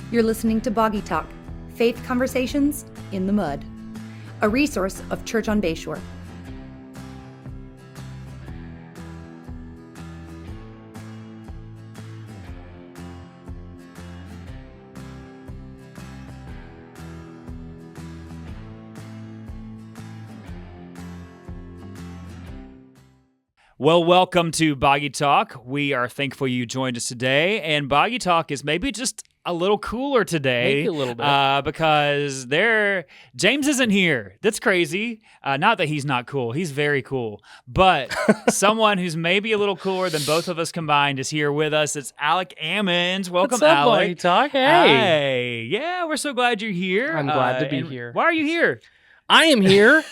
You're listening to Boggy Talk, Faith Conversations in the Mud, a resource of Church on Bayshore. Well, welcome to Boggy Talk. We are thankful you joined us today, and Boggy Talk is maybe just a little cooler today. Maybe a little bit. Because James isn't here. That's crazy. Not that he's not cool. He's very cool. But someone who's maybe a little cooler than both of us combined is here with us. It's Alec Ammons. Welcome, What's up, Alec. Boggy Talk? Hey. Hey. Yeah, we're so glad you're here. I'm glad to be and here. Why are you here? I am here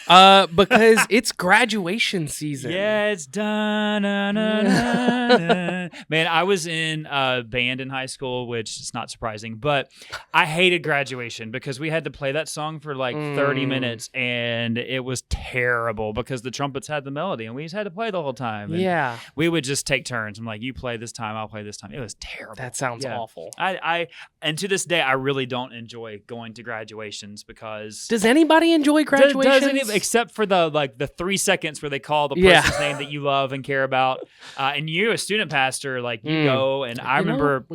because it's graduation season. Yeah, it's done. Man, I was in a band in high school, which is not surprising, but I hated graduation because we had to play that song for like 30 minutes, and it was terrible because the trumpets had the melody, and we just had to play the whole time. And Yeah. we would just take turns. I'm like, you play this time, I'll play this time. It was terrible. That sounds awful. And to this day, I really don't enjoy going to graduations because... Does anybody enjoy graduations? Doesn't even, except for the 3 seconds where they call the person's name that you love and care about. And you, a student pastor, like you go. And I remember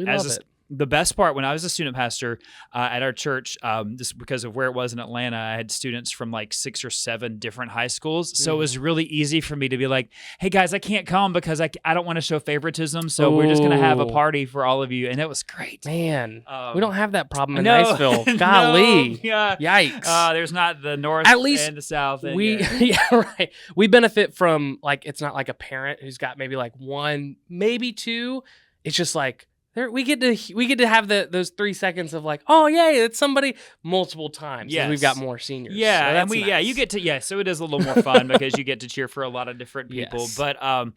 the best part when I was a student pastor at our church, just because of where it was in Atlanta, I had students from like 6 or 7 different high schools. So it was really easy for me to be like, hey guys, I can't come because I don't want to show favoritism. So we're just going to have a party for all of you. And it was great. Man, we don't have that problem in No, Niceville. Golly. No, yeah. Yikes. There's not the north At least and the south. And right. We benefit from, like, it's not like a parent who's got maybe like 1, maybe 2. It's just like, we get to have those 3 seconds of like, oh yay, it's somebody multiple times. Yes. We've got more seniors. Yeah, so and nice. you get to so it is a little more fun because you get to cheer for a lot of different people. Yes. But and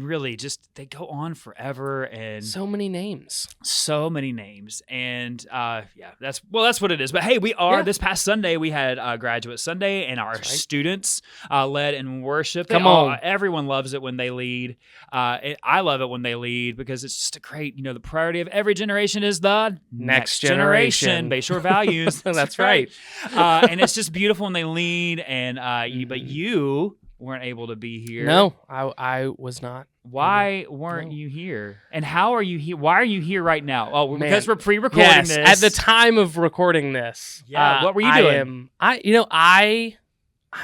really just they go on forever and so many names. And that's what it is. But hey, we are this past Sunday we had graduate Sunday, and our students led in worship. Everyone loves it when they lead. I love it when they lead because it's just a great, the priority of every generation is the next generation. Bayshore values. That's right. And it's just beautiful when they lead. And but you weren't able to be here. No, I was not. Why weren't you here? And how are you here? Why are you here right now? Oh, because we're pre-recording this. At the time of recording this. Yeah. What were you doing? I'm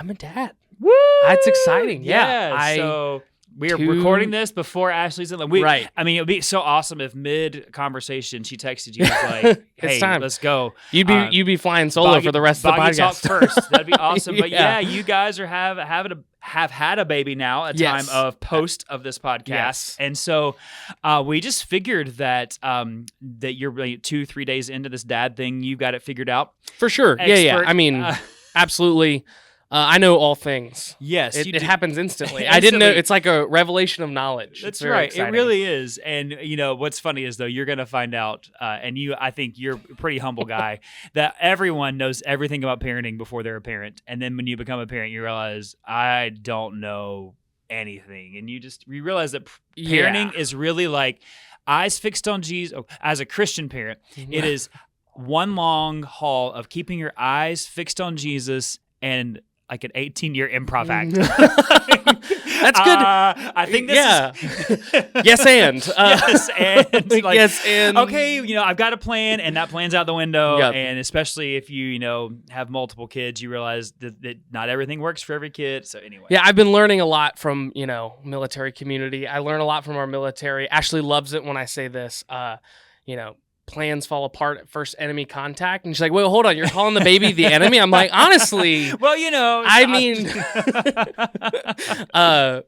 a dad. Woo! That's exciting. Yeah. So we are recording this before Ashley's in. Right. I mean, it would be so awesome if mid-conversation she texted you and was like, "Hey, time. Let's go." You'd be flying solo for the rest of the Boggy podcast. Talk first. That'd be awesome. But you guys are have had a baby now at time of post of this podcast. Yes. And so we just figured that that you're 2-3 days into this dad thing, you've got it figured out. For sure. Yeah. I mean, absolutely. I know all things. Yes. It happens instantly. I didn't know. It's like a revelation of knowledge. That's right. Exciting. It really is. And, what's funny is, though, you're going to find out, I think you're a pretty humble guy, that everyone knows everything about parenting before they're a parent. And then when you become a parent, you realize, I don't know anything. And you realize that parenting is really like eyes fixed on Jesus. Oh, as a Christian parent, it is one long haul of keeping your eyes fixed on Jesus and like an 18-year improv act. That's good. I think this is... Yes, and. Yes, and. Like, yes, and. Okay, I've got a plan, and that plan's out the window. Yep. And especially if you, have multiple kids, you realize that not everything works for every kid. So anyway. Yeah, I've been learning a lot from, military community. I learn a lot from our military. Ashley loves it when I say this. Plans fall apart at first enemy contact. And she's like, well, hold on, you're calling the baby the enemy? I'm like, honestly. Well, I mean.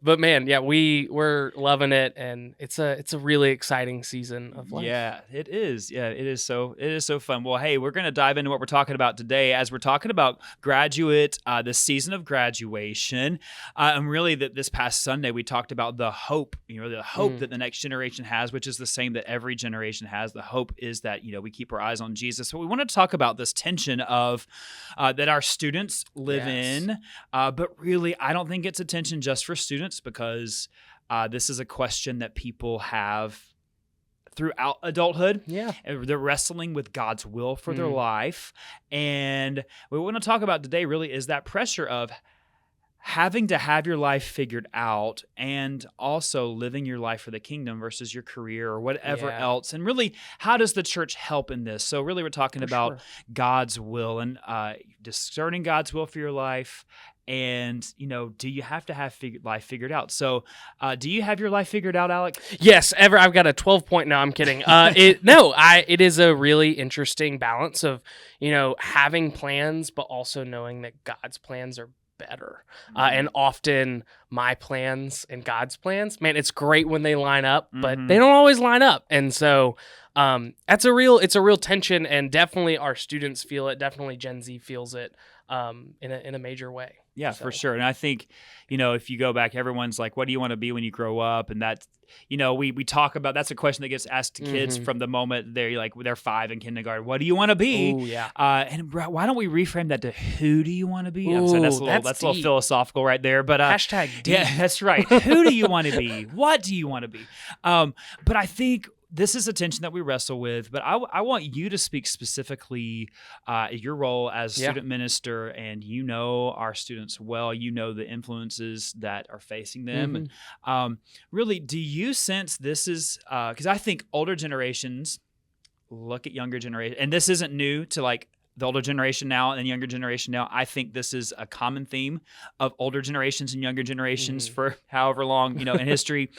But man, yeah, we're loving it. And it's a really exciting season of life. Yeah, it is. Yeah, it is so fun. Well, hey, we're going to dive into what we're talking about today as we're talking about the season of graduation. And really this past Sunday, we talked about the hope, the hope that the next generation has, which is the same that every generation has. The hope is that, we keep our eyes on Jesus. So we want to talk about this tension of that our students live in. But really, I don't think it's a tension just for students because this is a question that people have throughout adulthood. Yeah. And they're wrestling with God's will for their life. And what we want to talk about today really is that pressure of having to have your life figured out and also living your life for the kingdom versus your career or whatever else. And really, how does the church help in this? So really, we're talking about God's will and discerning God's will for your life. And, do you have to have life figured out? So do you have your life figured out, Alec? Yes, I've got a 12-point. No, I'm kidding. It is a really interesting balance of, having plans, but also knowing that God's plans are better. And often my plans and God's plans, man, it's great when they line up, but they don't always line up. And so it's a real tension, and definitely our students feel it. Definitely Gen Z feels it in a major way. Yeah, for sure. And I think, if you go back, everyone's like, what do you want to be when you grow up? And that's, we talk about, that's a question that gets asked to kids from the moment they're 5 in kindergarten. What do you want to be? Ooh, yeah. And why don't we reframe that to who do you want to be? I'm sorry, that's a little philosophical right there. But hashtag deep. Yeah, that's right. Who do you want to be? What do you want to be? But I think this is a tension that we wrestle with, but I want you to speak specifically your role as student minister, and our students well, the influences that are facing them. And really, do you sense this is, because I think older generations look at younger generation, and this isn't new to the older generation now and younger generation now. I think this is a common theme of older generations and younger generations for however long, in history.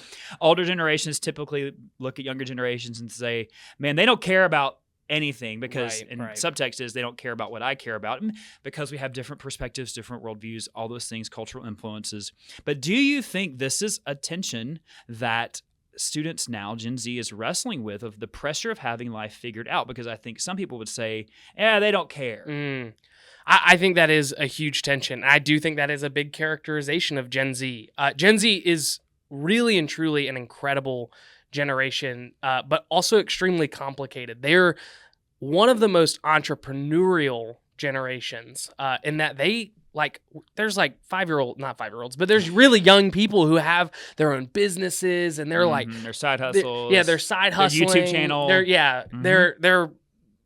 Older generations typically look at younger generations and say, man, they don't care about anything because subtext is they don't care about what I care about, because we have different perspectives, different worldviews, all those things, cultural influences. But do you think this is a tension that students now, Gen Z, is wrestling with, of the pressure of having life figured out? Because I think some people would say, they don't care. I think that is a huge tension. I do think that is a big characterization of Gen Z. Gen Z is really and truly an incredible generation, but also extremely complicated. They're one of the most entrepreneurial generations in that there's not 5-year-olds, but there's really young people who have their own businesses, and they're their side hustles. They're side hustling. Their YouTube channel.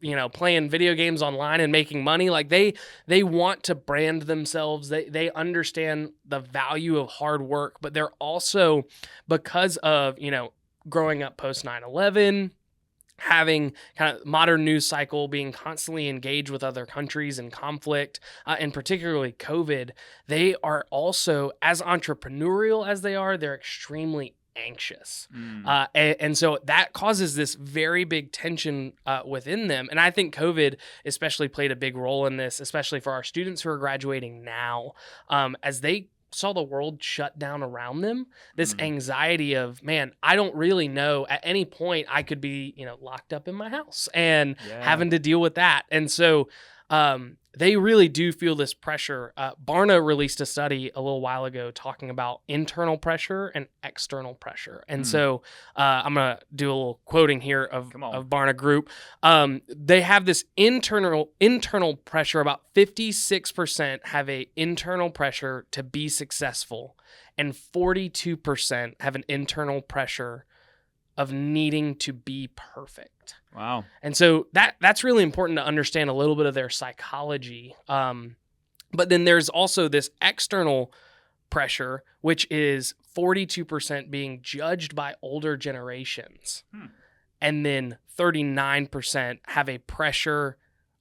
They're playing video games online and making money. They want to brand themselves. They understand the value of hard work, but they're also, because of, growing up post 9/11, having kind of modern news cycle, being constantly engaged with other countries in conflict, and particularly COVID, they are also, as entrepreneurial as they are, they're extremely anxious. And so that causes this very big tension within them. And I think COVID especially played a big role in this, especially for our students who are graduating now, as they saw the world shut down around them, this anxiety of, man, I don't really know, at any point I could be, locked up in my house and having to deal with that. And so they really do feel this pressure. Barna released a study a little while ago talking about internal pressure and external pressure. And so I'm going to do a little quoting here of Barna Group. They have this internal pressure. About 56% have a internal pressure to be successful, and 42% have an internal pressure of needing to be perfect. Wow. And so that's really important to understand a little bit of their psychology. But then there's also this external pressure, which is 42% being judged by older generations. And then 39% have a pressure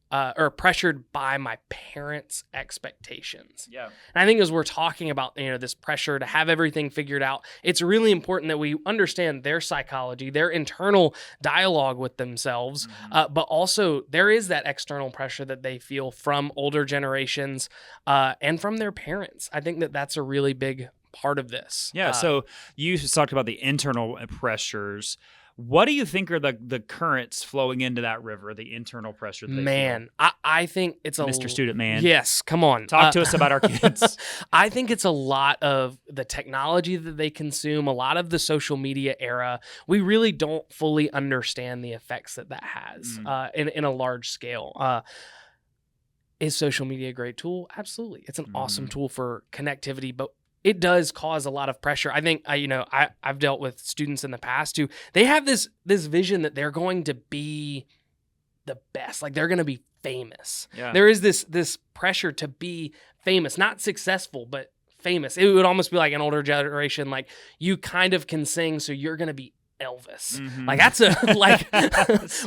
or pressured by my parents' expectations. Yeah. And I think as we're talking about, this pressure to have everything figured out, it's really important that we understand their psychology, their internal dialogue with themselves, but also there is that external pressure that they feel from older generations and from their parents. I think that that's a really big part of this. Yeah, so you talked about the internal pressures. What do you think are the currents flowing into that river, the internal pressure? I think it's Mr. Student Man. Yes, come on. Talk to us about our kids. I think it's a lot of the technology that they consume, a lot of the social media era. We really don't fully understand the effects that has in a large scale. Is social media a great tool? Absolutely. It's an awesome tool for connectivity, but it does cause a lot of pressure. I think I've dealt with students in the past who they have this vision that they're going to be the best, like they're going to be famous. Yeah. There is this pressure to be famous, not successful, but famous. It would almost be like an older generation, like you kind of can sing, so you're going to be Elvis. Like that's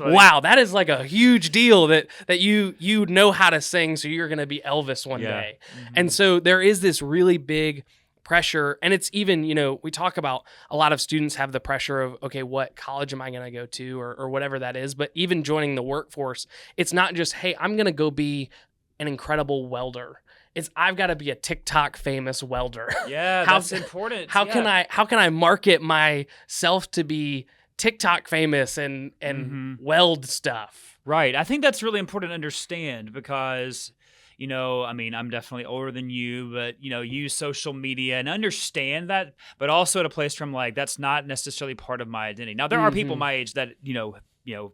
wow, that is like a huge deal that you know how to sing, so you're going to be Elvis one day. And so there is this really big pressure, and it's even, we talk about a lot of students have the pressure of, okay, what college am I going to go to or whatever that is, but even joining the workforce, it's not just, hey, I'm going to go be an incredible welder. It's I've got to be a TikTok famous welder. Yeah, that's important. How can I market myself to be TikTok famous and weld stuff? Right. I think that's really important to understand because, I'm definitely older than you, but, use social media and understand that, but also at a place from like, that's not necessarily part of my identity. Now, there are people my age that,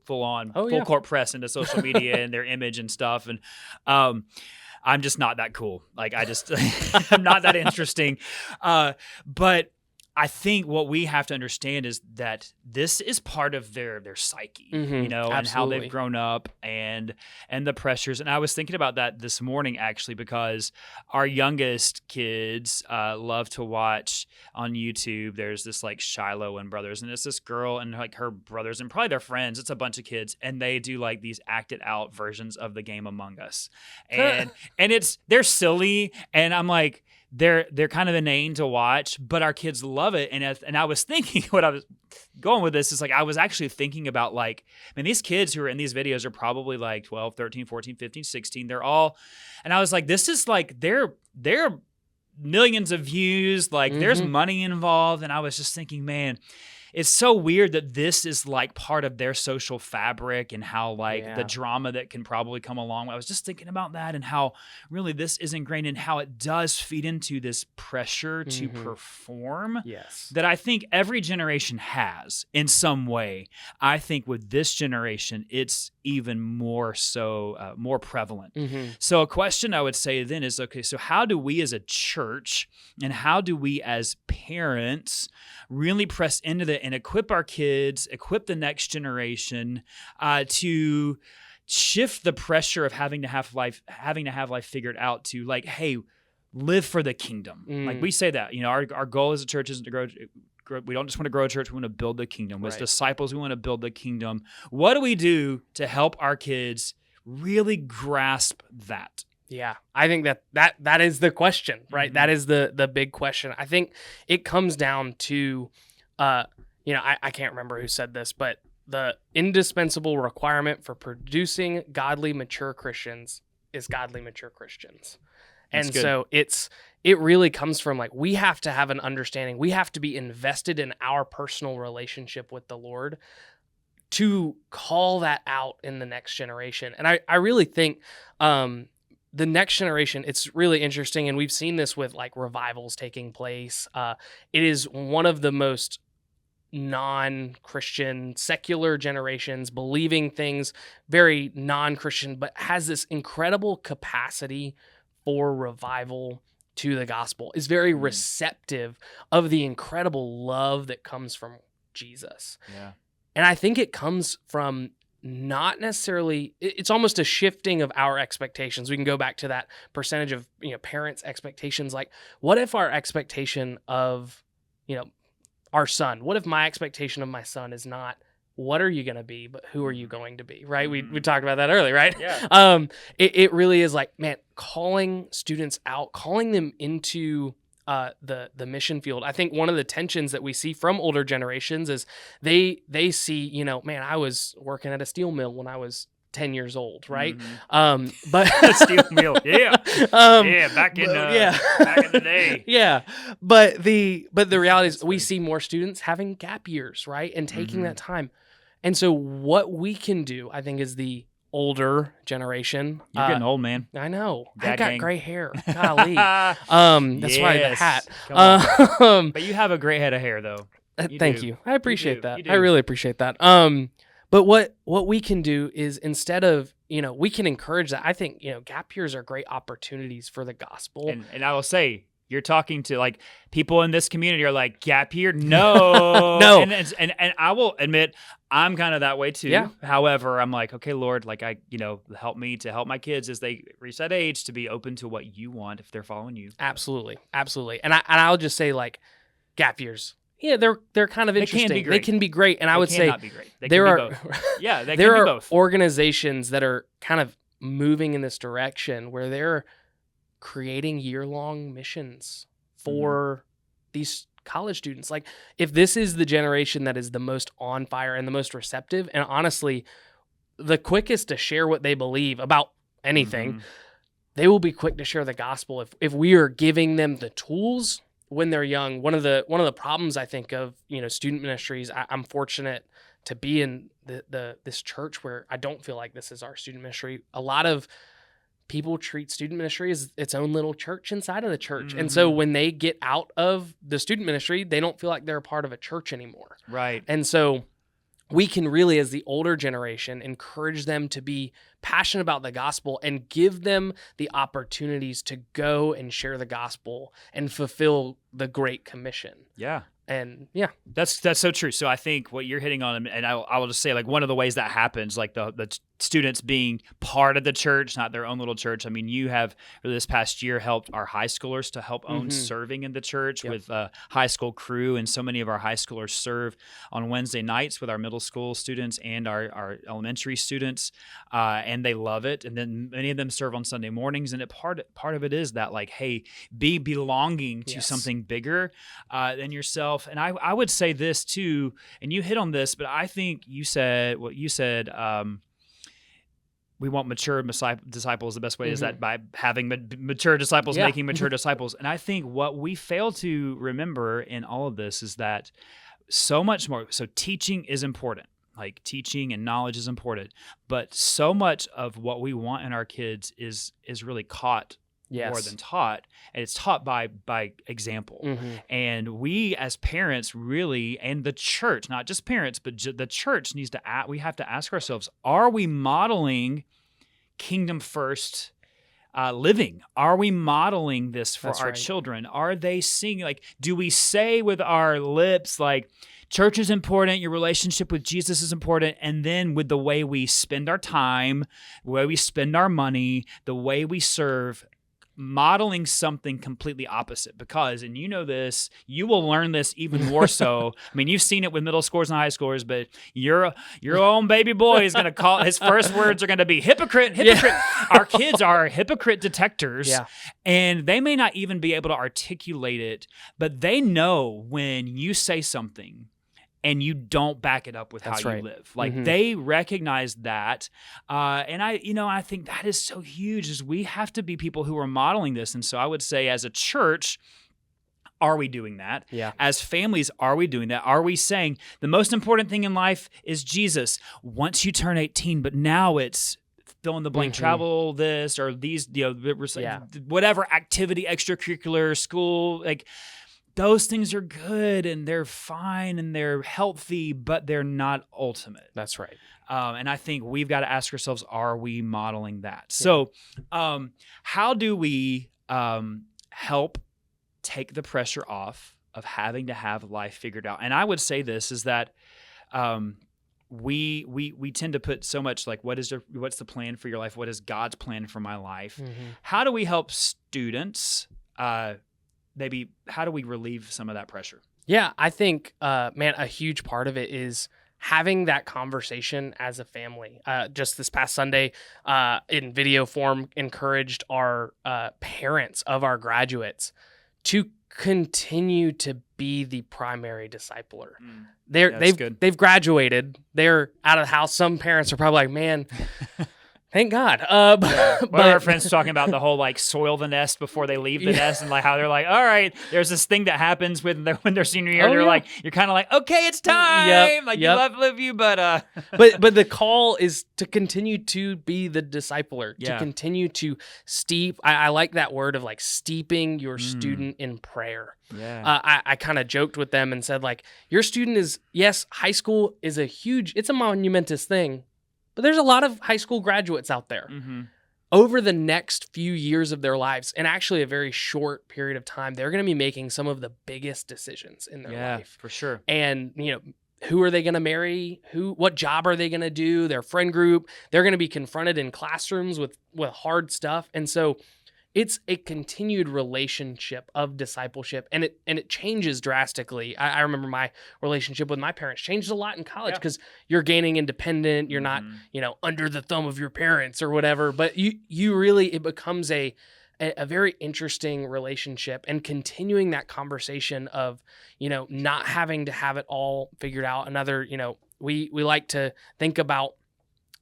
full court press into social media and their image and stuff. And, I'm just not that cool. Like I'm not that interesting. But I think what we have to understand is that this is part of their psyche, and how they've grown up and the pressures. And I was thinking about that this morning actually, because our youngest kids love to watch on YouTube. There's this like Shiloh and Brothers, and it's this girl and like her brothers and probably their friends. It's a bunch of kids, and they do like these acted out versions of the game Among Us, and they're silly, and I'm like, they're kind of inane to watch, but our kids love it. And I was thinking, what I was going with this is like, I was actually thinking about like, these kids who are in these videos are probably like 12, 13, 14, 15, 16. They're all, and I was like, this is like, they're millions of views, like there's money involved. And I was just thinking, man, it's so weird that this is like part of their social fabric and how like the drama that can probably come along. I was just thinking about that and how really this is ingrained in how it does feed into this pressure to perform that I think every generation has in some way. I think with this generation, it's even more so, more prevalent. So a question I would say then is, okay, so how do we as a church and how do we as parents really press into that and equip our kids, equip the next generation to shift the pressure of having to have life figured out to like, hey, live for the kingdom. Like we say that, our goal as a church isn't to grow. We don't just want to grow a church. We want to build the kingdom. As disciples, we want to build the kingdom. What do we do to help our kids really grasp that? Yeah, I think that is the question, right? That is the big question. I think it comes down to, I can't remember who said this, but the indispensable requirement for producing godly, mature Christians is godly, mature Christians. And so it really comes from like, we have to have an understanding. We have to be invested in our personal relationship with the Lord to call that out in the next generation. And I really think, the next generation, it's really interesting, and we've seen this with like revivals taking place. It is one of the most non-Christian, secular generations, believing things, very non-Christian, but has this incredible capacity for revival to the gospel, is very receptive of the incredible love that comes from Jesus. Yeah. And I think it comes from not necessarily, it's almost a shifting of our expectations. We can go back to that percentage of, parents' expectations. Like, what if our expectation of, our son, what if my expectation of my son is not, what are you going to be, but who are you going to be, right? We talked about that earlier, right? Yeah. It really is like, man, calling students out, calling them into the mission field. I think one of the tensions that we see from older generations is they see, man, I was working at a steel mill when I was 10 years old, right? But steel mill, back in the day. Yeah. But the reality is we see more students having gap years, right? And taking that time. And so what we can do, I think, is the older generation. You're getting old, man. I know. Dad I got gang. gray hair. Golly. That's why the hat. But you have a great head of hair, though. Thank you. I appreciate that. I really appreciate that. But what we can do is, instead of, we can encourage that. I think, gap years are great opportunities for the gospel. And I will say, You're talking to like people in this community are like, gap year? No. No. And I will admit, I'm kind of that way too. Yeah. However, I'm like, okay, Lord, like help me to help my kids as they reach that age to be open to what you want if they're following you. Absolutely. And I'll just say like gap years. Yeah, they're kind of interesting. They can be great. And I would say not be great. They there can are be both. Yeah, they there can be are both. organizations that are kind of moving in this direction where they're creating year-long missions for these college students. Like, if this is the generation that is the most on fire and the most receptive, and honestly, the quickest to share what they believe about anything, they will be quick to share the gospel. If we are giving them the tools when they're young. One of the problems I think of, student ministries, I'm fortunate to be in this church where I don't feel like this is our student ministry. A lot of people treat student ministry as its own little church inside of the church. And so when they get out of the student ministry, they don't feel like they're a part of a church anymore. Right. And so we can really, as the older generation, encourage them to be passionate about the gospel and give them the opportunities to go and share the gospel and fulfill the Great Commission. Yeah. And yeah, that's so true. So I think what you're hitting on, and I will just say, like, one of the ways that happens, like the students being part of the church, not their own little church. I mean, you have this past year helped our high schoolers to help own serving in the church with a high school crew, and so many of our high schoolers serve on Wednesday nights with our middle school students and our elementary students, and they love it. And then many of them serve on Sunday mornings, and part of it is that, like, hey, be belonging to something bigger than yourself. And I would say this too, and you hit on this, but I think you said we want mature disciples. The best way is that by having mature disciples, making mature disciples. And I think what we fail to remember in all of this is that so much more. So teaching is important. Like, teaching and knowledge is important, but so much of what we want in our kids is really caught more than taught, and it's taught by example. And we as parents really, and the church, not just parents, but the church needs to we have to ask ourselves, are we modeling kingdom first living? Are we modeling this for our children? Are they seeing, like, do we say with our lips, like, church is important, your relationship with Jesus is important, and then with the way we spend our time, the way we spend our money, the way we serve, modeling something completely opposite? Because, and you know this, you will learn this even more so. I mean, you've seen it with middle schoolers and high schoolers, but your own baby boy is going to call, his first words are going to be hypocrite. Our kids are hypocrite detectors, and they may not even be able to articulate it, but they know when you say something and you don't back it up with how you live. Like, they recognize that. And I think that is so huge, is we have to be people who are modeling this. And so I would say, as a church, are we doing that? Yeah. As families, are we doing that? Are we saying the most important thing in life is Jesus once you turn 18, but now it's fill in the blank, travel this or these, whatever activity, extracurricular, school, like, those things are good and they're fine and they're healthy, but they're not ultimate. That's right. And I think we've got to ask ourselves, are we modeling that? So how do we help take the pressure off of having to have life figured out? And I would say this is that we tend to put so much, like, what's the plan for your life? What is God's plan for my life? How do we help students maybe how do we relieve some of that pressure? Yeah, I think, a huge part of it is having that conversation as a family. Just this past Sunday, in video form, encouraged our parents of our graduates to continue to be the primary discipler. They've graduated. They're out of the house. Some parents are probably like, man, thank God. But our friends talking about the whole, like, soil the nest before they leave the nest, and like how they're like, all right, there's this thing that happens when they're senior year. They're like, you're kind of like, okay, it's time. You love you, but but the call is to continue to be the discipler, to continue to steep. I like that word of, like, steeping your student in prayer. Yeah. I kind of joked with them and said, like, your student is, yes, high school is it's a monumentous thing. But there's a lot of high school graduates out there. over the next few years of their lives, and actually a very short period of time, they're going to be making some of the biggest decisions in their life. For sure. And, who are they going to marry? What job are they going to do? Their friend group. They're going to be confronted in classrooms with hard stuff. And so it's a continued relationship of discipleship, and it changes drastically. I remember my relationship with my parents changed a lot in college because you're gaining independent. You're not, under the thumb of your parents or whatever. But you really, it becomes a very interesting relationship, and continuing that conversation of, not having to have it all figured out. Another, we like to think about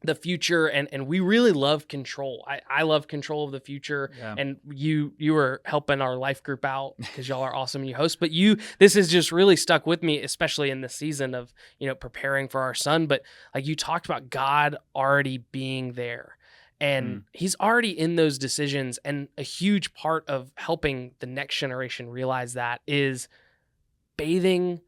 the future, and we really love control. I love control of the future. Yeah. And you were helping our life group out because y'all are awesome, you host, but this has just really stuck with me, especially in this season of, preparing for our son. But like you talked about God already being there, and he's already in those decisions. And a huge part of helping the next generation realize that is steeping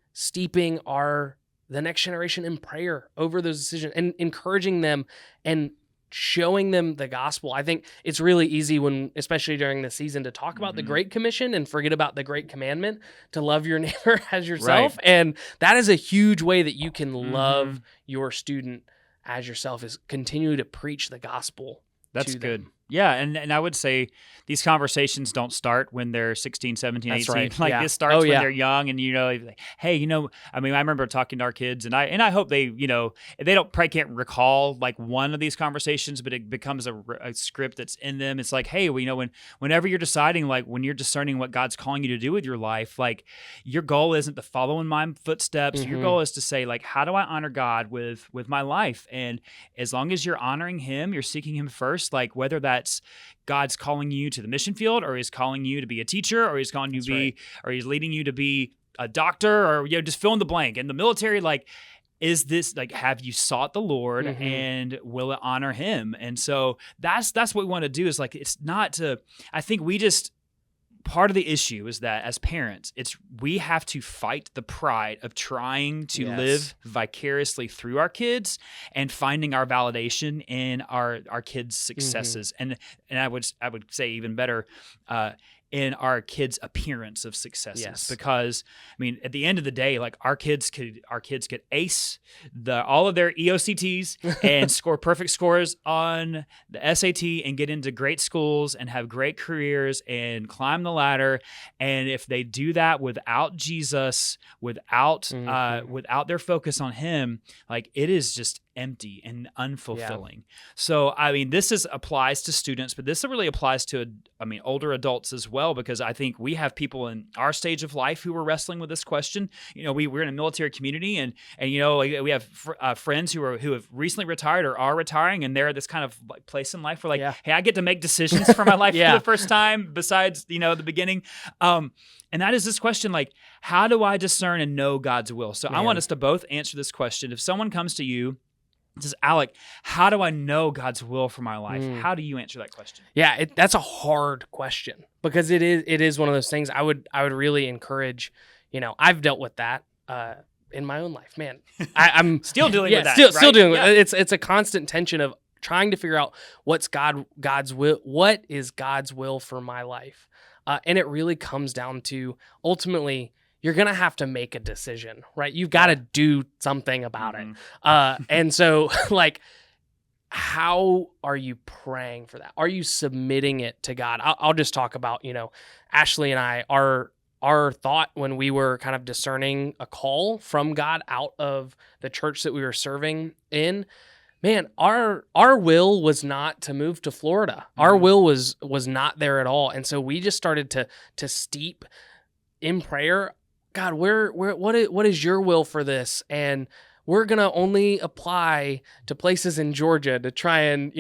the next generation in prayer over those decisions and encouraging them and showing them the gospel. I think it's really easy especially during the season, to talk about the Great Commission and forget about the Great Commandment to love your neighbor as yourself. Right. And that is a huge way that you can love your student as yourself, is continue to preach the gospel. That's good. Yeah, and I would say these conversations don't start when they're 16, 17, That's 18. Right. Like this starts when they're young, and like, hey, I remember talking to our kids, and I hope they, they probably can't recall like one of these conversations, but it becomes a script that's in them. It's like, hey, whenever you're deciding, like when you're discerning what God's calling you to do with your life, like your goal isn't to follow in my footsteps. Your goal is to say, like, how do I honor God with my life? And as long as you're honoring Him, you're seeking Him first, like whether that's God's calling you to the mission field, or He's calling you to be a teacher, or He's calling you to be, or He's leading you to be a doctor, or just fill in the blank. In the military, like, is this like, have you sought the Lord, and will it honor Him? And so that's what we want to do. Is like, it's not to. I think part of the issue is that as parents, we have to fight the pride of trying to live vicariously through our kids and finding our validation in our kids' successes. And I would say even better, in our kids' appearance of successes. Yes. Because at the end of the day, like our kids could ace all of their EOCTs and score perfect scores on the SAT and get into great schools and have great careers and climb the ladder. And if they do that without Jesus, without their focus on Him, like it is just empty and unfulfilling. So, this applies to students, but this really applies to, older adults as well, because I think we have people in our stage of life who are wrestling with this question. We're in a military community, and we have friends who have recently retired or are retiring, and they're at this kind of place in life where hey, I get to make decisions for my life for the first time, besides, the beginning. And that is this question, like, how do I discern and know God's will? So I want us to both answer this question. If someone comes to you and says, Alec, how do I know God's will for my life? How do you answer that question? Yeah, that's a hard question, because it is one of those things I would really encourage. I've dealt with that in my own life, man. I'm still dealing with that. Still dealing with it. It's a constant tension of trying to figure out what's God's will. What is God's will for my life? And it really comes down to, ultimately, you're going to have to make a decision, right? You've got to do something about it. And so, like, how are you praying for that? Are you submitting it to God? I'll just talk about, Ashley and I, our thought when we were kind of discerning a call from God out of the church that we were serving in. Man, our will was not to move to Florida. Our will was not there at all. And so we just started to steep in prayer. God, what is your will for this? And we're going to only apply to places in Georgia to try and,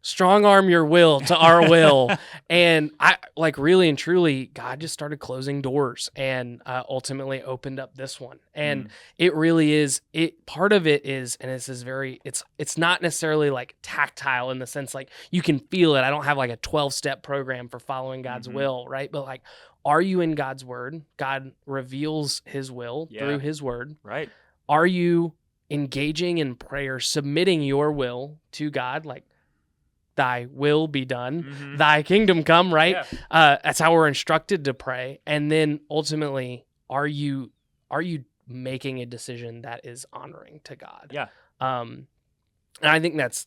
strong arm your will to our will. And I really and truly, God just started closing doors and ultimately opened up this one. And it really is, part of it is, and this is it's not necessarily like tactile in the sense like you can feel it. I don't have like a 12-step program for following God's will, right? But like, are you in God's word? God reveals His will through His word. Right. Are you engaging in prayer, submitting your will to God? Like, thy will be done, thy kingdom come, right? Yeah. That's how we're instructed to pray. And then ultimately, are you making a decision that is honoring to God? Yeah. And I think that's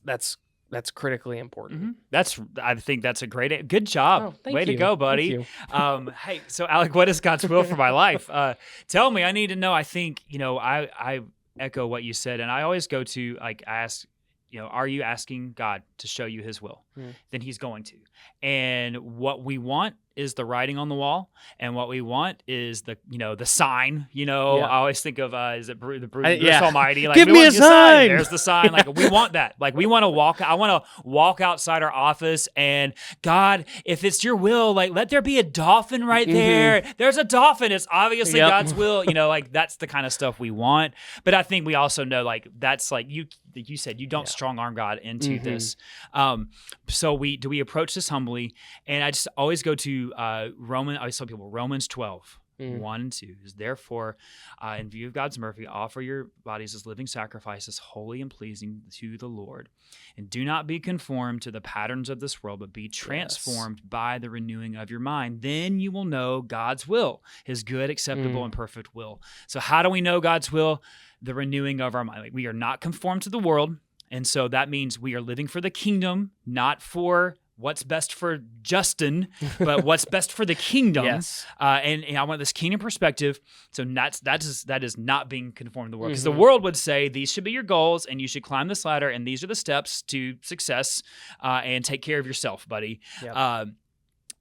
critically important. I think that's a good job. Oh, thank Way to you. go, buddy. Thank Hey, so Alec, what is God's will for my life? Tell me. I need to know. I think, I echo what you said, and I always go to ask, are you asking God to show you his will? Then he's going to. And what we want is the writing on the wall, and what we want is the sign. I always think of is it Bruce Almighty? Like, give we me want a the sign. There's the sign. Like, we want that. Like, we want to walk. I want to walk outside our office, and God, if it's your will, like, let there be a dolphin right there. There's a dolphin. It's obviously God's will. Like, that's the kind of stuff we want. But I think we also know, like, that's like you said, you don't strong arm God into this. So we approach this humbly, and I just always go to I always tell people Romans 12, 1 and 2 is therefore, in view of God's mercy, offer your bodies as living sacrifices, holy and pleasing to the Lord, and do not be conformed to the patterns of this world, but be transformed by the renewing of your mind. Then you will know God's will, his good, acceptable, and perfect will. So how do we know God's will? The renewing of our mind. Like, we are not conformed to the world. And so that means we are living for the kingdom, not for what's best for Justin, but what's best for the kingdom. Yes. And I want this kingdom perspective. So that is not being conformed to the world. Because the world would say these should be your goals, and you should climb this ladder, and these are the steps to success, and take care of yourself, buddy. Yep.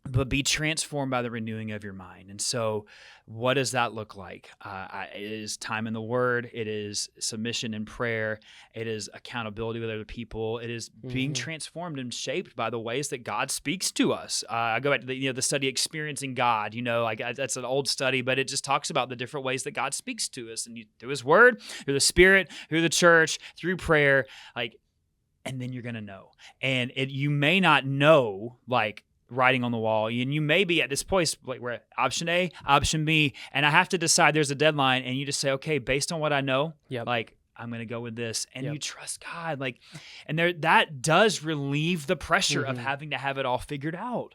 But be transformed by the renewing of your mind. And so what does that look like? It is time in the Word. It is submission in prayer. It is accountability with other people. It is being transformed and shaped by the ways that God speaks to us. I go back to the study Experiencing God. That's an old study, but it just talks about the different ways that God speaks to us, and through his Word, through the Spirit, through the church, through prayer, and then you're going to know. And you may not know, writing on the wall, and you may be at this point where option A, option B, and I have to decide there's a deadline, and you just say, okay, based on what I know, I'm going to go with this, and you trust God, and that does relieve the pressure of having to have it all figured out,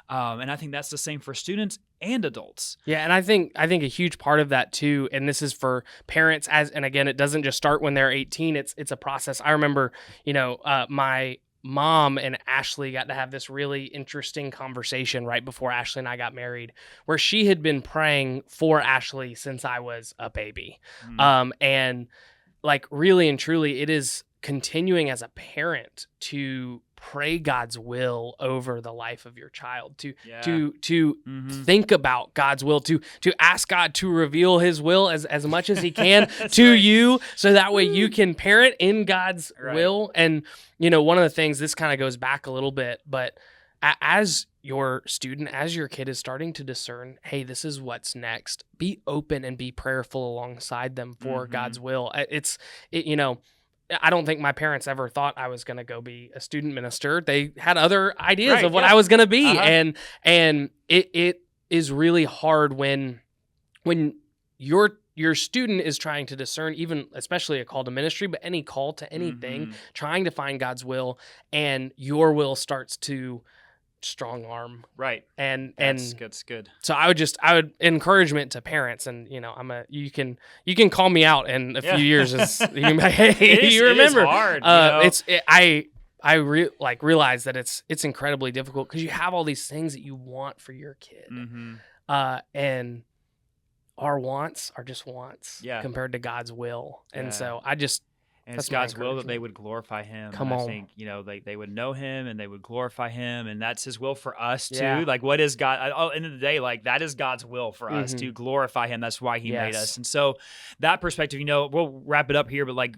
and I think that's the same for students and adults. Yeah, and I think a huge part of that too, and this is for parents, and again, it doesn't just start when they're 18. It's a process. I remember, my mom and Ashley got to have this really interesting conversation right before Ashley and I got married, where she had been praying for Ashley since I was a baby. And really and truly, it is continuing as a parent to pray God's will over the life of your child, to think about God's will, to ask God to reveal his will as much as he can to you, so that way you can parent in God's will. And, one of the things, this kind of goes back a little bit, but as your student, as your kid is starting to discern, hey, this is what's next, be open and be prayerful alongside them for God's will. I don't think my parents ever thought I was going to go be a student minister. They had other ideas of what I was going to be. And it is really hard when your student is trying to discern, even especially a call to ministry, but any call to anything, trying to find God's will, and your will starts to strong arm. Right. And that's good. So I would encouragement to parents, and you can call me out in a few years as you can be like, hey, you remember. It is hard. I realize that it's incredibly difficult because you have all these things that you want for your kid. And our wants are just wants compared to God's will. And so and it's God's will that they would glorify him. I think, they would know him and they would glorify him, and that's his will for us too. Yeah. What is God? At the end of the day, that is God's will for us to glorify him. That's why he made us. And so that perspective, we'll wrap it up here, but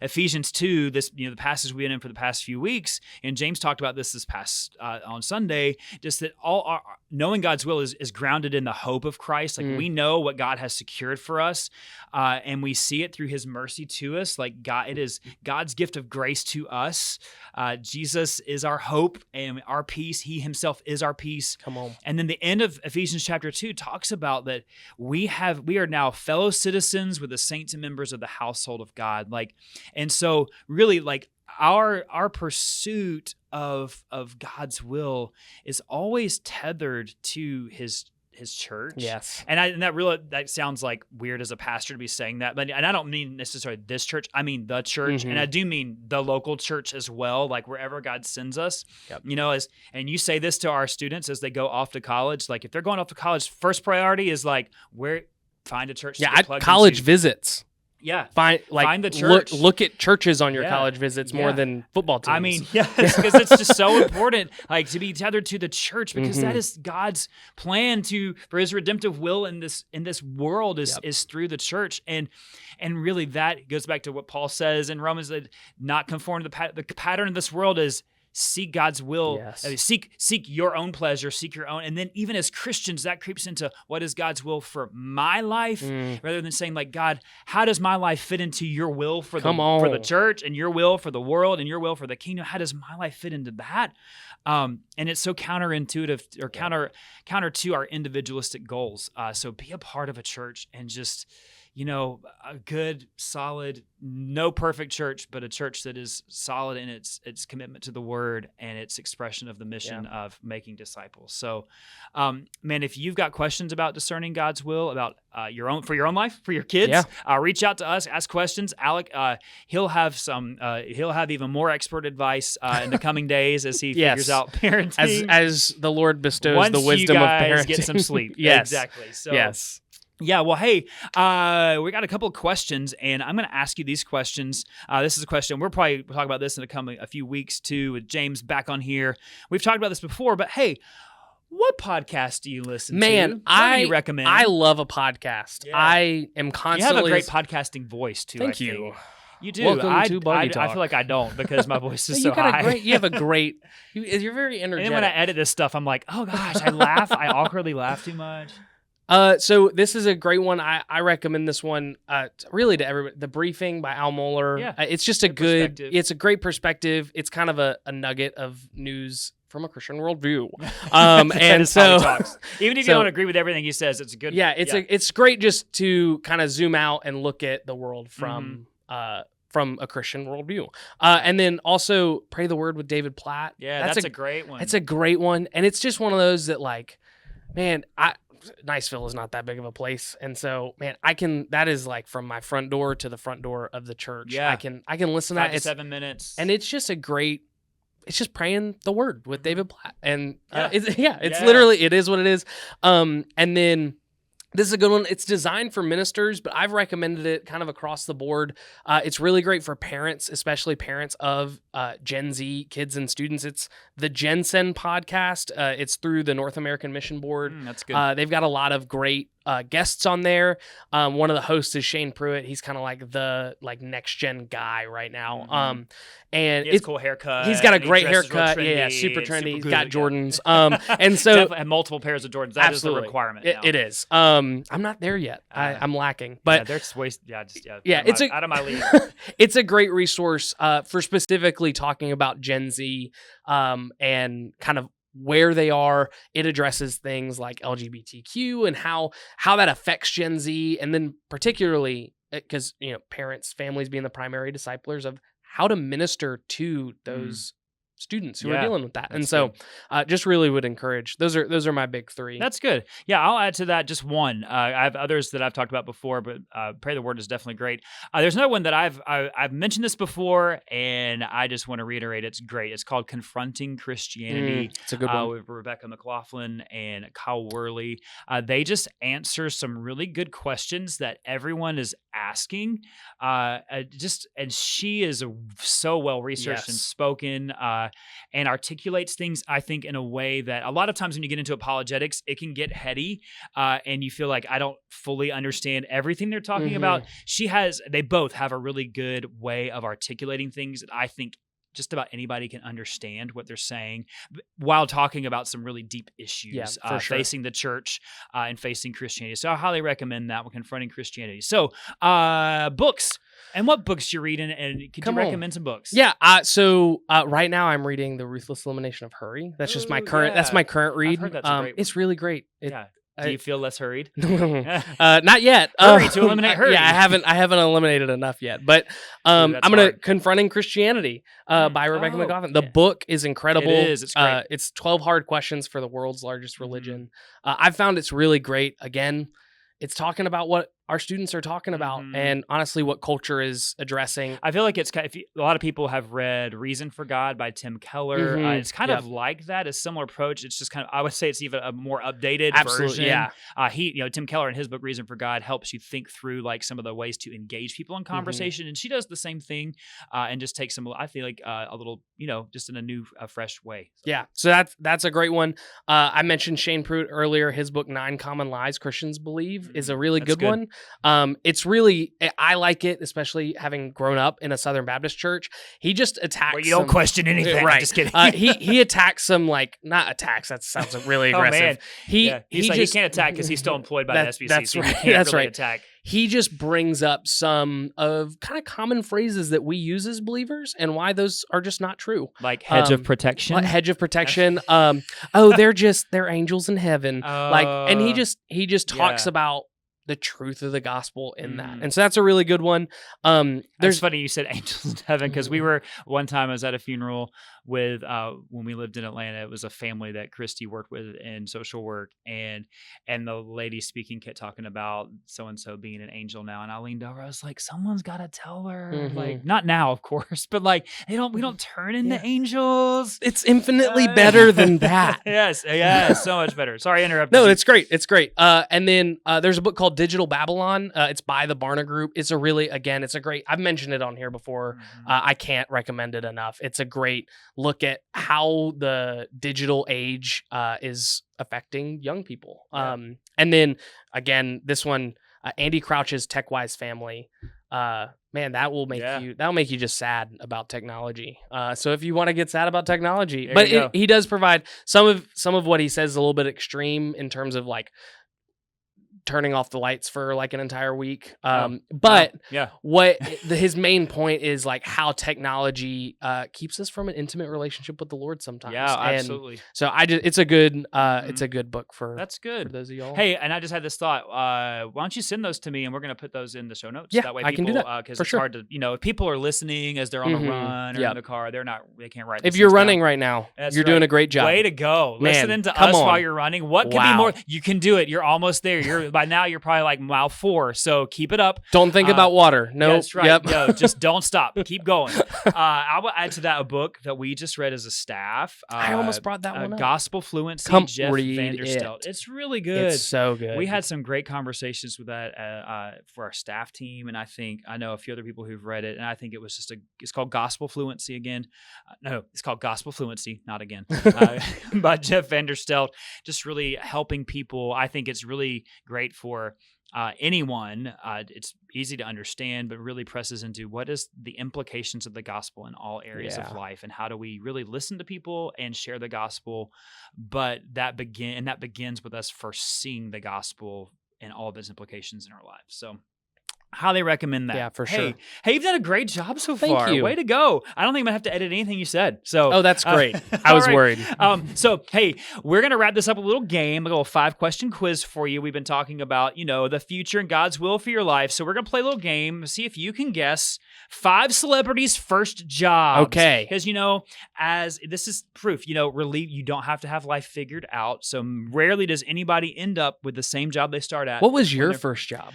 Ephesians 2, this, the passage we've been in for the past few weeks, and James talked about this past on Sunday, just that all our knowing God's will is grounded in the hope of Christ. We know what God has secured for us, and we see it through his mercy to us. It is God's gift of grace to us. Jesus is our hope and our peace. He himself is our peace. Come on. And then the end of Ephesians chapter 2 talks about that we are now fellow citizens with the saints and members of the household of God. And so really our pursuit of God's will is always tethered to his church. Yes. And that sounds like weird as a pastor to be saying that, and I don't mean necessarily this church. I mean the church, and I do mean the local church as well. Like wherever God sends us, and you say this to our students as they go off to college. Like if they're going off to college, first priority is like find a church. Yeah, college visits. Yeah, find the church. Look at churches on your college visits more than football teams. I mean, yes, because it's just so important, like to be tethered to the church, because that is God's plan for His redemptive will in this world is through the church, and really that goes back to what Paul says in Romans, that not conform to the pattern of this world is. Seek God's will. Yes. Seek your own pleasure. Seek your own. And then even as Christians, that creeps into what is God's will for my life, rather than saying like, God, how does my life fit into your will for the church, and your will for the world, and your will for the kingdom? How does my life fit into that? And it's so counterintuitive or counter to our individualistic goals. So be a part of a church and just, a good, solid, no perfect church, but a church that is solid in its commitment to the word and its expression of the mission of making disciples. So, man, if you've got questions about discerning God's will, about your own life, for your kids, reach out to us, ask questions. Alec, he'll have even more expert advice in the coming days as he figures out parenting. As the Lord bestows Once the wisdom of parenting. Once you guys get some sleep. Yes. Exactly. So, yes. Yeah, well, hey, we got a couple of questions, and I'm going to ask you these questions. This is a question. We'll probably talk about this in a few weeks, too, with James back on here. We've talked about this before, but hey, what podcast do you listen to? Man, what do you recommend? I love a podcast. Yeah. I am constantly... You have a great podcasting voice, too, Thank I think. you. You do. Welcome to Boggy Talk. I feel like I don't because my voice is so high. You have a great... You're very energetic. And then when I edit this stuff, I'm like, oh, gosh, I laugh. I awkwardly laugh too much. So this is a great one. I recommend this one really to everybody. The Briefing by Al Mohler. Yeah, it's just it's a great perspective. It's kind of a nugget of news from a Christian worldview. And so even if you don't agree with everything he says, it's a good. Yeah, it's great just to kind of zoom out and look at the world from a Christian worldview. And then also Pray the Word with David Platt. Yeah, that's a great one. It's a great one. And it's just one of those that like, man, Niceville is not that big of a place, and so man, that is like from my front door to the front door of the church. Yeah, I can listen to that. It's 7 minutes, and it's just it's just praying the word with David Platt, and it's literally, it is what it is. And then this is a good one. It's designed for ministers, but I've recommended it kind of across the board. It's really great for parents, especially parents of Gen Z kids and students. It's the Jensen podcast. It's through the North American Mission Board. That's good. They've got a lot of great guests on there. One of the hosts is Shane Pruitt. He's kind of like the next gen guy right now. And it's cool haircut. He's got a great haircut. Trendy, yeah, super trendy. He's got Jordans. Yeah. And so definitely have multiple pairs of Jordans. That is the requirement. It is. I'm not there yet. I'm lacking. But it's out of my league. It's a great resource for specifically talking about Gen Z and kind of where they are. It addresses things like LGBTQ and how that affects Gen Z, and then particularly because parents, families being the primary disciplers of how to minister to those students who are dealing with that. And so just really would encourage. Those are my big three. That's good. Yeah, I'll add to that just one. I have others that I've talked about before, but Pray the Word is definitely great. There's another one that I've mentioned this before, and I just want to reiterate it's great. It's called Confronting Christianity. It's a good one. With Rebecca McLaughlin and Kyle Worley. They just answer some really good questions that everyone is asking. And she is so well researched and spoken. And articulates things, I think, in a way that a lot of times when you get into apologetics, it can get heady, and you feel like I don't fully understand everything they're talking about. They both have a really good way of articulating things that I think just about anybody can understand what they're saying while talking about some really deep issues facing the church and facing Christianity. So I highly recommend that one, Confronting Christianity. So books. And what books you're reading, and could you recommend some books? Yeah. So right now I'm reading The Ruthless Elimination of Hurry. That's just my current. That's my current read. I've heard that's a great one. It's really great. Do you feel less hurried? Not yet. Hurry to eliminate hurry. Yeah, I haven't eliminated enough yet. But I'm gonna Confronting Christianity by Rebecca McGoffin. The book is incredible. It is. It's great. It's 12 hard questions for the world's largest religion. I've found it's really great. Again, it's talking about what our students are talking about, and honestly, what culture is addressing. I feel like it's kind of, a lot of people have read Reason for God by Tim Keller. It's kind of like that, a similar approach. It's just kind of, I would say it's even a more updated version. Yeah. Tim Keller in his book Reason for God helps you think through like some of the ways to engage people in conversation, and she does the same thing, and just takes some, I feel like a little, just in a new, fresh way. So. Yeah, so that's a great one. I mentioned Shane Pruitt earlier. His book 9 Common Lies Christians Believe is a really good one. It's really, I like it, especially having grown up in a Southern Baptist church. He just attacks. Where you don't question anything. Right. Just kidding. He attacks some, like, not attacks. That sounds really aggressive. Oh, man. He can't attack because he's still employed by the SBC. That's so right. He can't That's really right. attack. He just brings up some of kind of common phrases that we use as believers and why those are just not true. Like hedge of protection. Hedge of protection. They're angels in heaven. And he just talks about the truth of the gospel in that. And so that's a really good one. It's funny you said angels in heaven, because we were, one time I was at a funeral with, when we lived in Atlanta, it was a family that Christy worked with in social work, and the lady speaking kept talking about so-and-so being an angel now. And I leaned over, I was like, someone's got to tell her, like, not now, of course, but like, we don't turn into angels. It's infinitely better than that. Yes, so much better. Sorry, I interrupted. No, you. it's great. It's great. And then there's a book called Digital Babylon. It's by the Barna Group. It's a great, I've mentioned it on here before. I can't recommend it enough. It's a great look at how the digital age is affecting young people. And then again, this one, Andy Crouch's TechWise Family. Man, that will make you just sad about technology. So if you want to get sad about technology, he does provide some of what he says is a little bit extreme in terms of like turning off the lights for like an entire week. His main point is like how technology keeps us from an intimate relationship with the Lord sometimes. Yeah, absolutely. So it's a good book for that's good for those of y'all. Hey, and I just had this thought. Why don't you send those to me, and we're going to put those in the show notes. Yeah, that way I can do that because for it's sure. hard to, if people are listening as they're on the run or in the car, they can't write. If you're running right now, you're doing a great job. Way to go. Man, listening to us while you're running. What could be more? You can do it. You're almost there. By now you're probably like mile 4. So keep it up. Don't think about water. No, yeah, that's right. Yep. No, just don't stop. Keep going. I will add to that a book that we just read as a staff. I almost brought that one up. Gospel Fluency, Come Jeff read Vanderstelt. It's really good. It's so good. We had some great conversations with that for our staff team, and I know a few other people who've read it, and I think it was it's called Gospel Fluency again. No, it's called Gospel Fluency, not again, by Jeff Vanderstelt. Just really helping people. I think it's really great for anyone. It's easy to understand, but really presses into what is the implications of the gospel in all areas of life, and how do we really listen to people and share the gospel. But that begins with us first seeing the gospel and all of its implications in our lives. So highly recommend that. Yeah, for sure. Hey, you've done a great job so Thank far. you. Way to go. I don't think I'm gonna have to edit anything you said. So Oh, that's great. I was worried. So hey, we're gonna wrap this up with a little game, a little 5-question quiz for you. We've been talking about, the future and God's will for your life. So we're gonna play a little game, see if you can guess 5 celebrities' first jobs. Okay. Because as this is proof, you don't have to have life figured out. So rarely does anybody end up with the same job they start at. What was your first job?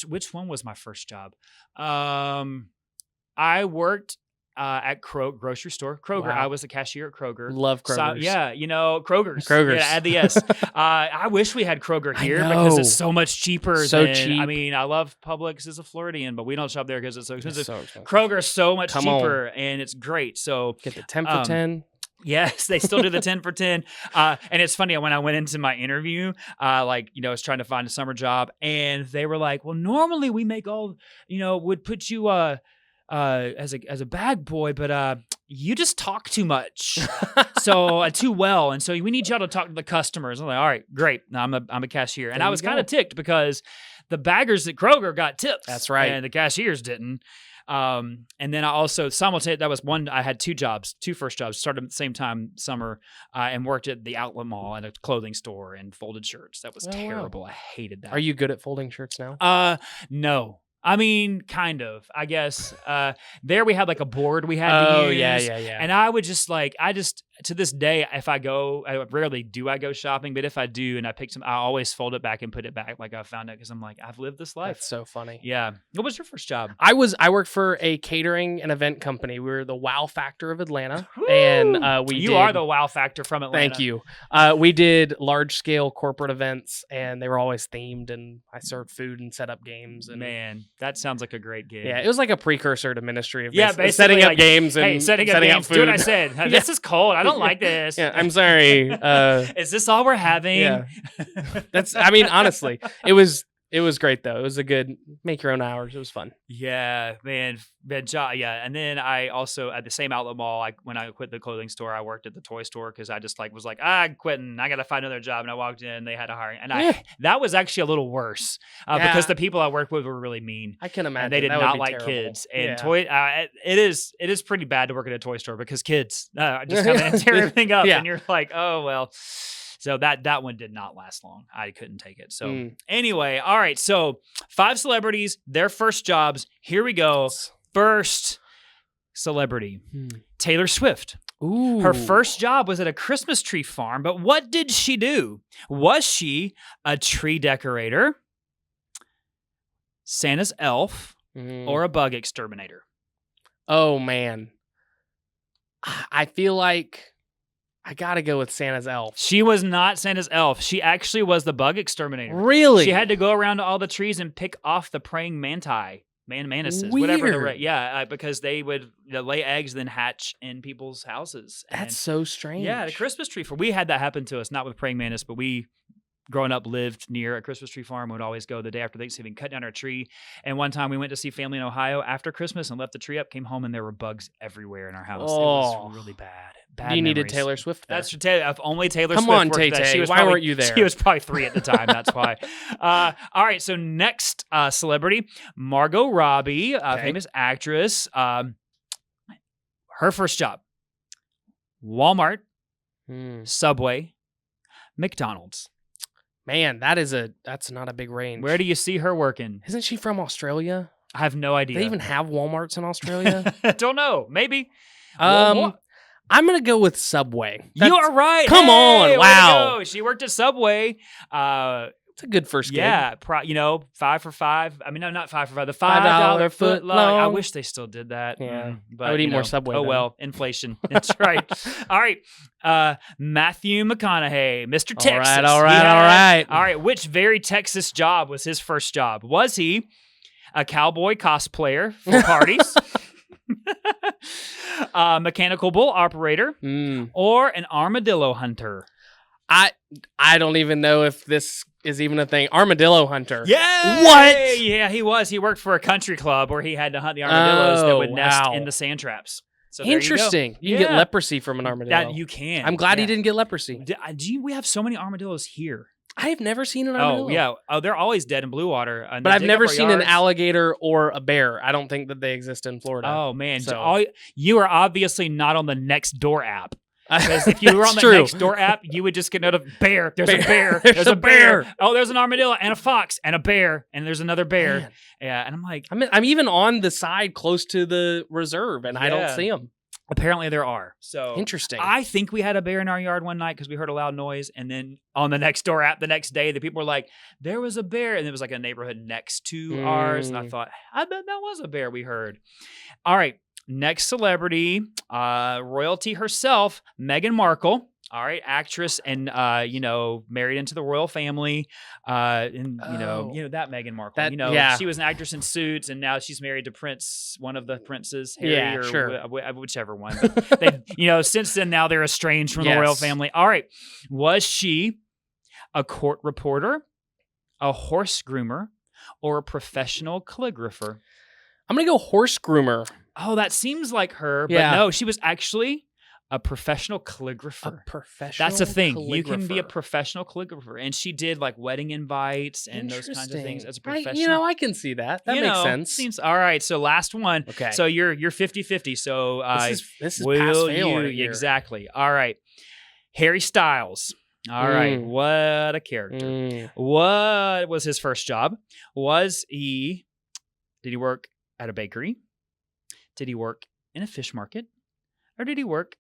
Which one was my first job? I worked at grocery store. Kroger. Wow. I was a cashier at Kroger. Love Kroger's. Kroger's. Kroger's. Yeah, add the S. I wish we had Kroger here because it's so much cheaper. Cheap. I mean, I love Publix as a Floridian, but we don't shop there because it's so expensive. It's so expensive. Kroger's so much cheaper, and it's great. So get the 10 for 10. Yes, they still do the 10 for 10. And it's funny, when I went into my interview, I was trying to find a summer job, and they were like, well, normally we make would put you as a bag boy, but you just talk too much. So too well. And so we need y'all to talk to the customers. I'm like, all right, great. Now I'm a cashier. And I was kind of ticked because the baggers at Kroger got tips. That's right. And the cashiers didn't. And then I also simultaneously, that was one, I had two first jobs, started at the same time summer, and worked at the outlet mall and a clothing store and folded shirts. That was terrible. Wow. I hated that. Are you good at folding shirts now? No. I mean, kind of, I guess. There we had like a board we had to use. Yeah. And I would just to this day, if I go, rarely do I go shopping, but if I do and I pick some, I always fold it back and put it back like I found it because I'm like, I've lived this life. That's so funny. Yeah. What was your first job? I worked for a catering and event company. We were the Wow Factor of Atlanta. And You are the Wow Factor from Atlanta. Thank you. We did large scale corporate events and they were always themed, and I served food and set up games. And man, that sounds like a great gig. Yeah, it was like a precursor to ministry of basically setting up games and setting up food. Do what I said. This is cold. I don't like this. Yeah, I'm sorry. Is this all we're having? Yeah. Honestly, it was great though. It was a good make your own hours. It was fun. Yeah, man. Yeah. And then I also at the same outlet mall, when I quit the clothing store, I worked at the toy store because I just was like, I'm quitting. I got to find another job. And I walked in, they had a hiring. And that was actually a little worse because the people I worked with were really mean. I can imagine. And they did not like terrible. kids. And it is pretty bad to work at a toy store because kids just kind of tear everything up. And you're like, oh, well. So that one did not last long. I couldn't take it. So anyway, all right. So 5 celebrities, their first jobs. Here we go. First celebrity, Taylor Swift. Ooh. Her first job was at a Christmas tree farm, but what did she do? Was she a tree decorator, Santa's elf, or a bug exterminator? Oh, man. I feel like I gotta go with Santa's elf. She was not Santa's elf. She actually was the bug exterminator. Really? She had to go around to all the trees and pick off the praying mantises, Weird. whatever. Because they would lay eggs, then hatch in people's houses. That's so strange. Yeah, the Christmas tree farm. We had that happen to us, not with praying mantis, but we, growing up, lived near a Christmas tree farm. Would always go the day after Thanksgiving, cut down our tree. And one time we went to see family in Ohio after Christmas and left the tree up, came home, and there were bugs everywhere in our house. It was really bad. You needed Taylor Swift there. That's Taylor. If only Taylor Come Swift on, worked Tay-Tay. She was Why weren't you there? She was probably 3 at the time. That's why. All right. So next celebrity, Margot Robbie, famous actress. Her first job, Walmart, Subway, McDonald's. Man, that's not a big range. Where do you see her working? Isn't she from Australia? I have no idea. Do they even have Walmarts in Australia? Don't know. Maybe. I'm going to go with Subway. You are right. Come on. Wow. She worked at Subway. It's a good first gig. Yeah. 5 for $5. I mean, no, not 5 for $5. The $5 foot long. I wish they still did that. Yeah. But I would eat more Subway. Oh, well. Inflation. That's right. All right. Matthew McConaughey, Mr. Texas. All right. All right. Which very Texas job was his first job? Was he a cowboy cosplayer for parties? Mechanical bull operator, or an armadillo hunter? I don't even know if this is even a thing. Armadillo hunter. Yeah. What? Yeah, he was. He worked for a country club where he had to hunt the armadillos that would nest in the sand traps. So interesting. You can get leprosy from an armadillo. You can. I'm glad he didn't get leprosy. We have so many armadillos here. I have never seen an armadillo. Oh, yeah. Oh, they're always dead in blue water. But I've never seen an alligator or a bear. I don't think that they exist in Florida. Oh, man. So. You are obviously not on the Nextdoor app. Because if you were on the Nextdoor app, you would just get notified, bear, there's a bear, there's a bear. Oh, there's an armadillo and a fox and a bear, and there's another bear. Man. Yeah, and I'm like... I'm even on the side close to the reserve, and I don't see them. Apparently there are. So interesting. I think we had a bear in our yard one night because we heard a loud noise, and then on the Nextdoor app the next day, the people were like, there was a bear, and it was like a neighborhood next to ours, and I thought, I bet that was a bear we heard. All right. Next celebrity, royalty herself, Meghan Markle. All right, actress and married into the royal family, and that Meghan Markle. She was an actress in Suits, and now she's married to one of the princes, Harry, whichever one. Since then now they're estranged from the royal family. All right, was she a court reporter, a horse groomer, or a professional calligrapher? I'm gonna go horse groomer. Oh, that seems like her, but no, she was actually A professional calligrapher. A professional That's a thing. You can be a calligrapher. professional calligrapher. And she did like wedding invites and those kinds of things as a professional. I can see that. That You makes know, sense. Seems all right. So last one. Okay. So you're 50-50. So This is will pass fail right here. exactly. All right. Harry Styles. All right. What a character. What was his first job? Did he work at a bakery? Did he work in a fish market? Or did he work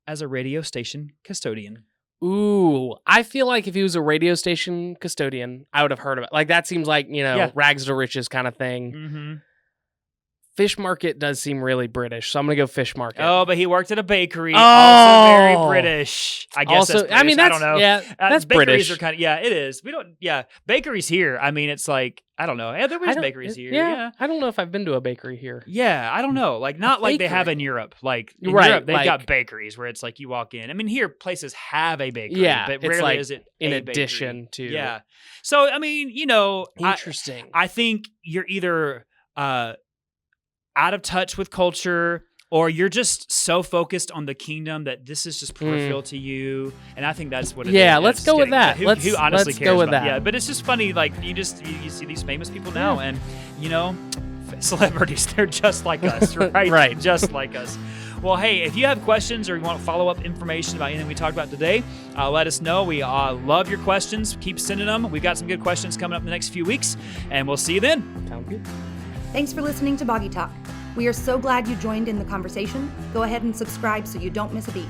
as a radio station custodian? Ooh, I feel like if he was a radio station custodian, I would have heard of it. Like that seems like, rags to riches kind of thing. Mm-hmm. Fish market does seem really British, so I'm gonna go fish market. Oh, but he worked at a bakery. Oh! Also very British. I guess Also, that's British. I mean, I don't know. Yeah, that's bakeries British. are kind of, yeah, it is. We don't, yeah, bakeries here. I mean, it's like, I don't know. Yeah, there is bakeries here. Yeah. I don't know if I've been to a bakery here. Yeah, I don't know. Like, not like they have in Europe. Like, in Right, Europe, they've like- got bakeries where it's like you walk in. I mean, here, places have a bakery, Yeah, but it's rarely like is it in a addition bakery. to. Yeah. So, I mean, Interesting. I think you're either out of touch with culture, or you're just so focused on the kingdom that this is just peripheral to you. And I think that's what it is. Yeah, let's go with that. Who Let's honestly cares go with about that. Yeah, but it's just funny. Like you see these famous people now, and celebrities, they're just like us, right? Right. Just like us. Well, hey, if you have questions or you want follow-up information about anything we talked about today, let us know. We love your questions. Keep sending them. We've got some good questions coming up in the next few weeks, and we'll see you then. Sound good. Thanks for listening to Boggy Talk. We are so glad you joined in the conversation. Go ahead and subscribe so you don't miss a beat.